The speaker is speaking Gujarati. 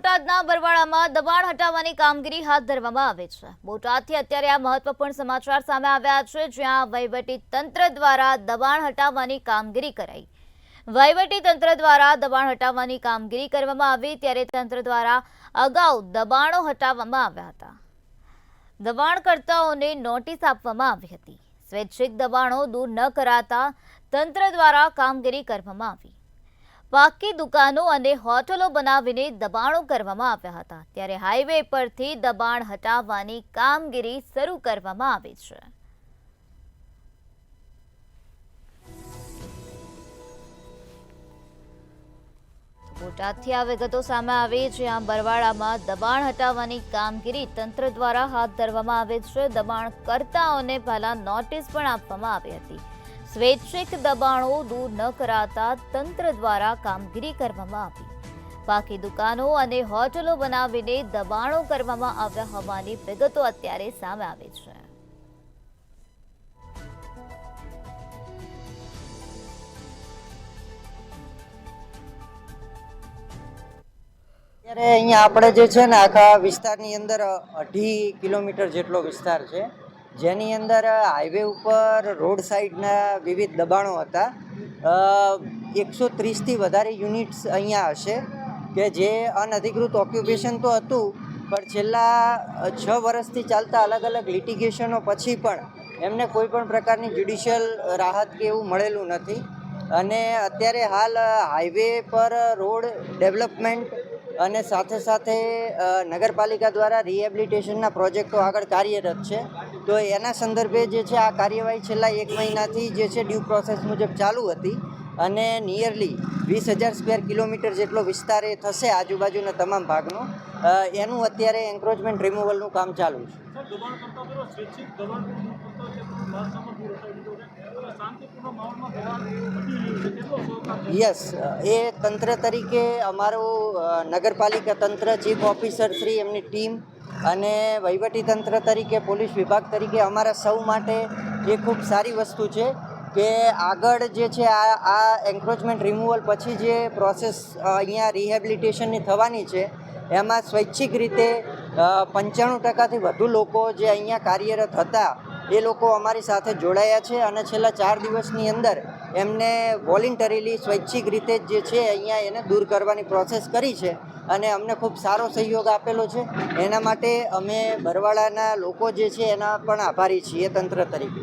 બોટાદના બરવાળામાં દબાણ હટાવવાની કામગીરી હાથ ધરવામાં આવે છે। બોટાદથી અત્યારે આ મહત્વપૂર્ણ સમાચાર સામે આવ્યા છે, જ્યાં વહીવટી તંત્ર દ્વારા દબાણ હટાવવાની કામગીરી કરાઈ। વહીવટી તંત્ર દ્વારા દબાણ હટાવવાની કામગીરી કરવામાં આવી, ત્યારે તંત્ર દ્વારા અગાઉ દબાણો હટાવવામાં આવ્યા હતા। દબાણકર્તાઓને નોટિસ આપવામાં આવી હતી। સ્વૈચ્છિક દબાણો દૂર ન કરાતા તંત્ર દ્વારા કામગીરી કરવામાં આવી। પાકી દુકાનો અને હોટલો બનાવીને દબાણો કરવામાં આવ્યા હતા, ત્યારે હાઈવે પરથી દબાણ હટાવવાની કામગીરી શરૂ કરવામાં આવી છે। બોટાદથી આ વિગતો સામે આવી, જ્યાં બરવાળામાં દબાણ હટાવવાની કામગીરી તંત્ર દ્વારા હાથ ધરવામાં આવી છે। દબાણકર્તાઓને પહેલા નોટિસ પણ આપવામાં આવી હતી। સ્વૈચ્છિક દબાણો દૂર ન કરાતા તંત્ર દ્વારા કામગીરી કરવામાં આવી। પાકી દુકાનો અને હોટલો બનાવીને દબાણો કરવામાં આવ્યા હોવાની વિગતો અત્યારે સામે આવી છે। અત્યારે અહીંયા આપણે જે છે ને આખા વિસ્તારની અંદર 2.5 કિલોમીટર જેટલો વિસ્તાર છે, જેની અંદર હાઈવે ઉપર રોડ સાઈડના વિવિધ દબાણો હતા। 130થી વધારે યુનિટ્સ અહીંયા હશે કે જે અનઅધિકૃત ઓક્યુપેશન તો હતું, પણ છેલ્લા 6 વર્ષથી ચાલતા અલગ અલગ લિટિગેશનો પછી પણ એમને કોઈ પણ પ્રકારની જ્યુડિશિયલ રાહત કે એવું મળેલું નથી। અને અત્યારે હાલ હાઈવે પર રોડ ડેવલપમેન્ટ અને સાથે સાથે નગરપાલિકા દ્વારા રિહેબિલિટેશનના પ્રોજેક્ટો આગળ કાર્યરત છે। તો એના સંદર્ભે જે છે આ કાર્યવાહી છેલ્લા 1 મહિનાથી જે છે ડ્યુ પ્રોસેસ મુજબ ચાલુ હતી, અને નિયરલી 20,000 સ્ક્વેર કિલોમીટર જેટલો વિસ્તાર એ થશે આજુબાજુના તમામ ભાગનો। એનું અત્યારે એન્ક્રોચમેન્ટ રિમૂવલનું કામ ચાલુ છે। યસ, એ તંત્ર તરીકે અમારું નગરપાલિકા તંત્ર, ચીફ ઓફિસર શ્રી, એમની ટીમ અને વહીવટી તંત્ર તરીકે, પોલીસ વિભાગ તરીકે અમારા સૌ માટે એ ખૂબ સારી વસ્તુ છે કે આગળ જે છે આ એન્ક્રોચમેન્ટ રિમૂવલ પછી જે પ્રોસેસ અહીંયા રિહેબિલિટેશનની થવાની છે, એમાં સ્વૈચ્છિક રીતે 95% વધુ લોકો જે અહીંયા કાર્યરત હતા એ લોકો અમારી સાથે જોડાયા છે, અને છેલ્લા 4 દિવસની અંદર એમને વોલેન્ટરીલી સ્વૈચ્છિક રીતે જે છે અહીંયા એને દૂર કરવાની પ્રોસેસ કરી છે, અને અમને ખૂબ સારો સહયોગ આપેલો છે। એના માટે અમે બરવાળાના લોકો જે છે એના પણ આભારી છીએ તંત્ર તરીકે।